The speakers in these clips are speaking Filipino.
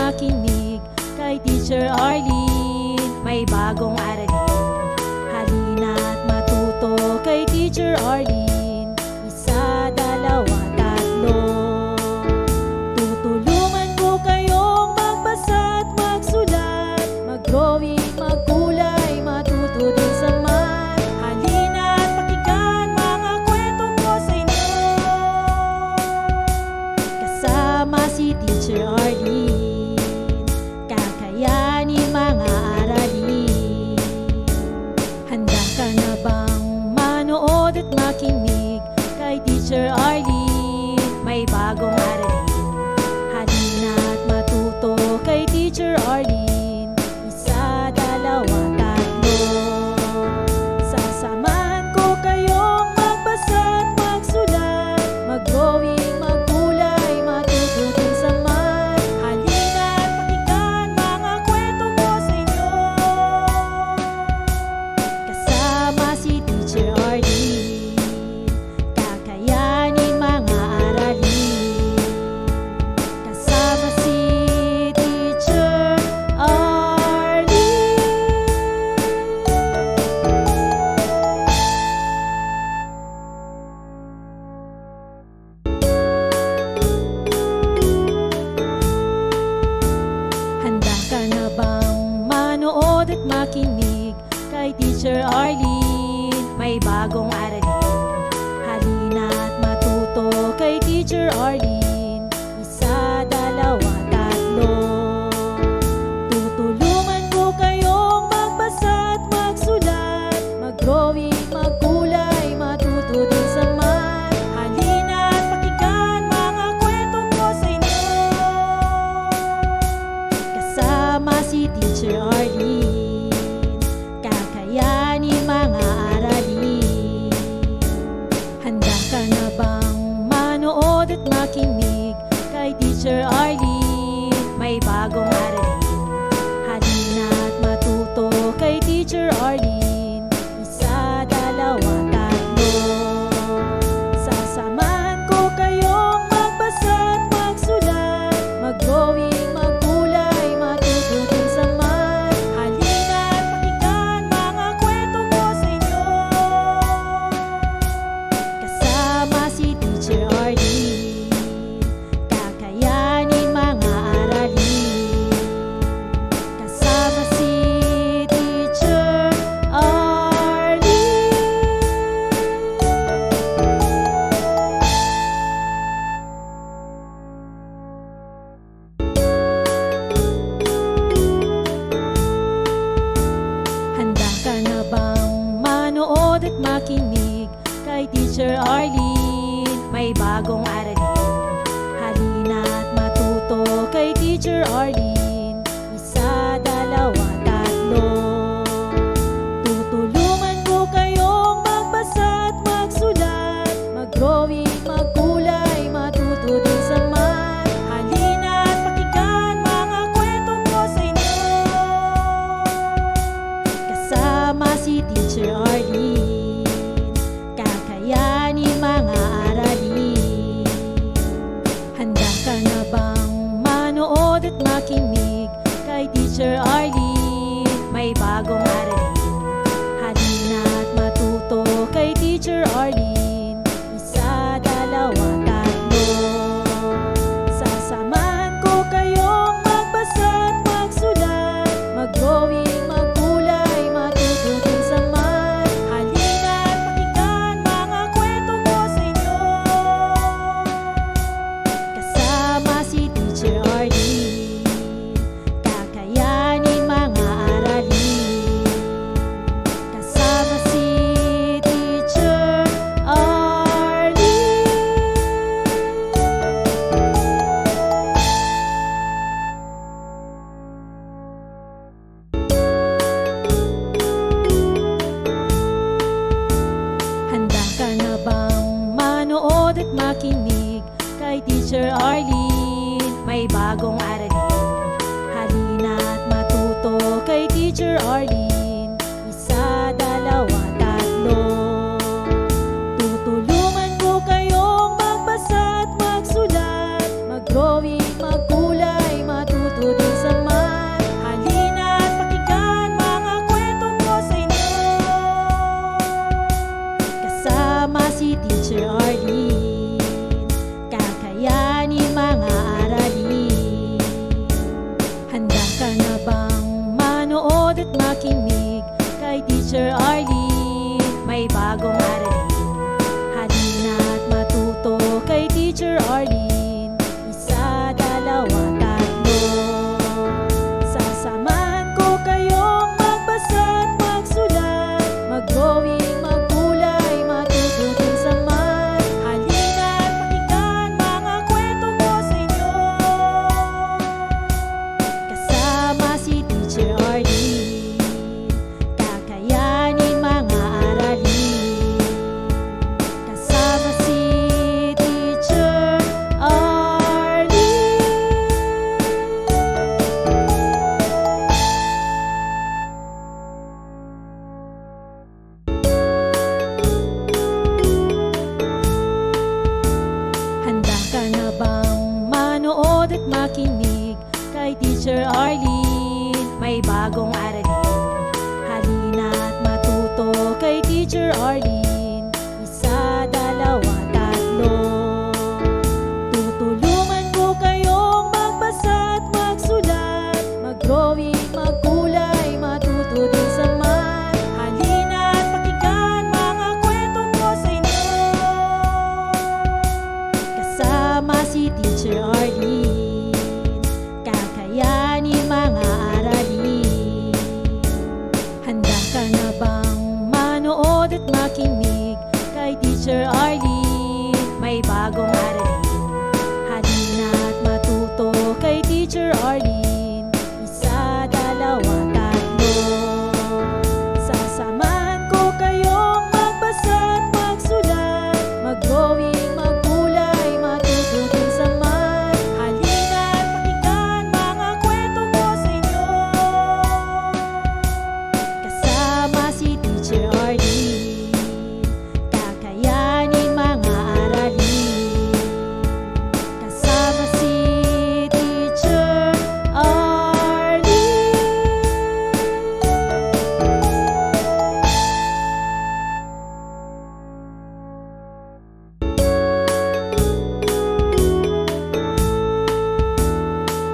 makinig kay Teacher Arlene. May bagong aralin, halina't matuto kay Teacher Arlene. Isa, dalawa, tatlo. Tutulungan ko kayong magbasa at magsulat, mag-drawing, magkulay, matuto din sa math. Halina't pakinggan mga kwento ko sa inyo, kasama si Teacher Arlene. Kakayanin mga aralin. Handa ka na bang manood at makinig kay Teacher Arlene? May bagong aralin, halina't matuto kay Teacher Arlene. Isa, dalawa, tatlo. Sasamahan ko kayong magbasa at magsulat, mag-drawing, magkulay, matuto din sa math. Halina't pakinggan mga kwento ko sa inyo, kasama si Teacher Arlene. Kakayanin mga aralin, kasama si Teacher Arlene. Handa ka na bang manood at makinig kay Teacher Arlene? May bagong aralin, halina't matuto kay Teacher Arlene. Isa, dalawa, tatlo. Tutulungan ko kayong magbasa at magsulat, mag-drawing, magkulay, matuto din sa math. Halina't pakinggan mga kwento ko sa inyo, kasama si Teacher Arlene. Kakayanin mga aralin. Handa ka na bang manood at makinig kay Teacher Arlene? May bagong aralin, halina't matuto kay Teacher Arlene. Isa, dalawa, tatlo. Sasamahan ko kayong magbasa at magsulat, mag-drawing, magkulay, matuto din sa math. Halina't pakinggan mga kwento ko sa inyo, kasama si Teacher Arlene. Kakayanin mga aralin, kasama si Teacher Arlene. Handa ka na bang manood at makinig kay Teacher Arlene? May bagong aralin, halina't matuto kay Teacher Arlene. Isa, dalawa, tatlo. Tutulungan ko kayong magbasa at magsulat, mag-drawing, magkulay, matuto din sa math. Halina't pakinggan mga kwento ko sa inyo, kasama si Teacher Arlene. Kakayanin mga aralin. Handa ka na bang manood at makinig kay Teacher Arlene? May bagong aralin, halina't matuto kay Teacher Arlene. Isa, dalawa, tatlo. Sasamahan ko kayong magbasa at magsulat, mag-drawing, magkulay, matuto din sa math. Halina't pakinggan mga kwento ko sa inyo, kasama si Teacher Arlene. Kakayanin mga aralin, kasama si Teacher Arlene. Handa ka na bang manood at makinig kay Teacher Arlene? May bagong aralin, halina't matuto kay Teacher Arlene. Isa, dalawa, tatlo. Tutulungan ko kayong magbasa at magsulat, mag-drawing, magkulay, matuto din si Teacher Arlene, kakayanin mga aralin. Handa ka na bang manood at makinig kay Teacher Arlene? May bagong aralin, halina at matuto kay Teacher Arlene. Isa, dalawa, tatlo. Sasamahan ko kayong magbasa at magsulat, mag-drawing, magkulay, matututin sa math. Halina at pakinggan mga kwento ko sa inyo. Kasama si Teacher Arlene, kakayanin mga aralin. Kasama si Teacher Arlene. Handa ka na bang manood at makinig kay Teacher Arlene? May bagong aralin, halina at matuto kay Teacher Arlene. Isa, dalawa, tatlo. Tutulungan ko kayong magbasa at magsulat, mag-drawing, magkulay, matuto din sa math. Halina at pakinggan mga kwento ko sa inyo. Kasama si Teacher Arlene, kakayanin mga aralin. Handa ka na bang manood at makinig kay Teacher Arlene? May bagong aralin, halina at matuto kay Teacher Arlene. Isa, dalawa, tatlo. Sasamahan ko kayong magbasa at magsulat, mag-drawing, magkulay, matututin sa math. Halina at pakinggan mga kwento ko sa inyo. Kasama si Teacher Arlene, kakayanin mga aralin. Kasama si Teacher Arlene.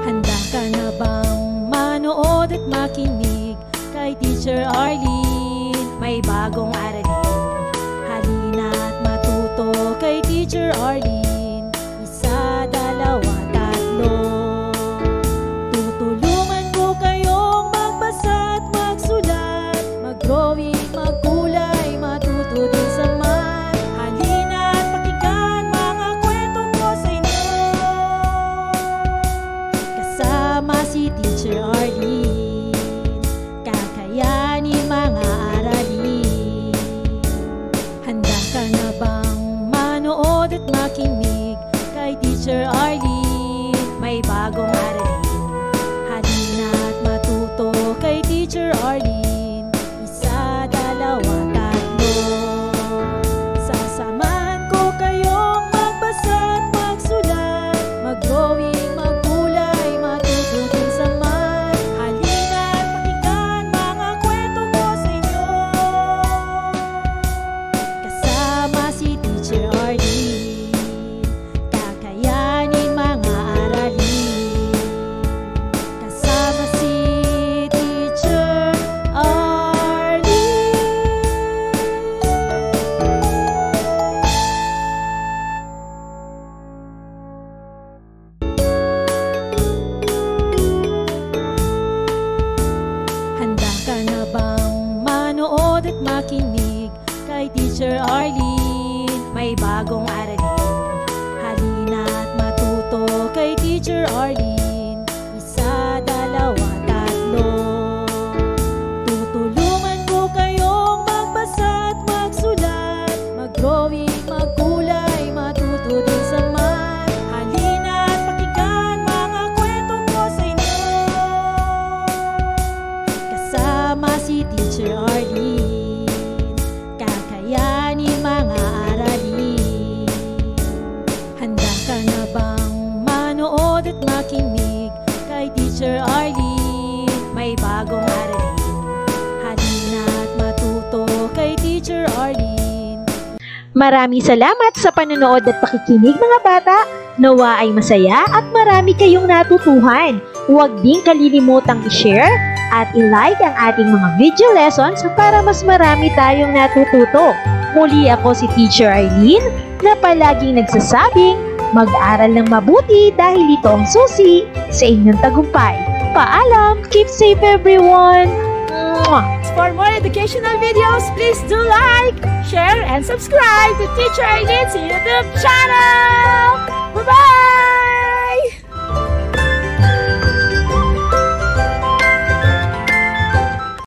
Handa ka na bang manood at makinig kay Teacher Arlene? May bagong aralin, halina at matuto kay Teacher Arlene. Isa, dalawa, tatlo. Tutulungan ko kayong magbasa at magsulat, mag-drawing, magkulay, matuto din sa math. Halina at pakinggan mga kwento ko sa inyo. Kasama si Teacher Arlene, kakayanin mga aralin. Handa ka na bang manood at makinig kay Teacher Arlene? May bagong aralin, halina at matuto kay Teacher Arlene. Isa, dalawa, tatlo. Sasamahan ko kayong magbasa at magsulat, mag-drawing, magkulay, matututin sa math. Halina at pakinggan mga kwento ko sa inyo. Kasama si Teacher Arlene, kakayanin mga aralin. Kasama si Teacher Arlene. Handa ka na bang manood at makinig kay Teacher Arlene? May bagong aralin, halina at matuto kay Teacher Arlene. Isa, dalawa, tatlo. Tutulungan ko kayong magbasa at magsulat, mag-drawing, magkulay, matuto din sa math. Halina at pakinggan mga kwento ko sa inyo. Kasama si Teacher Arlene, kakayanin mga aralin. Handa ka na bang manood at makinig Maraming salamat sa panonood at pakikinig mga bata. Nawa ay masaya at marami kayong natutuhan. Huwag din kalilimutang i-share at i-like ang ating mga video lessons para mas marami tayong natututo. Muli ako si Teacher Arlene na palaging nagsasabing mag-aral ng mabuti dahil ito ang susi sa inyong tagumpay. Paalam! Keep safe everyone! For more educational videos, please do like, share, and subscribe to Teacher Arlene's YouTube channel! Bye-bye!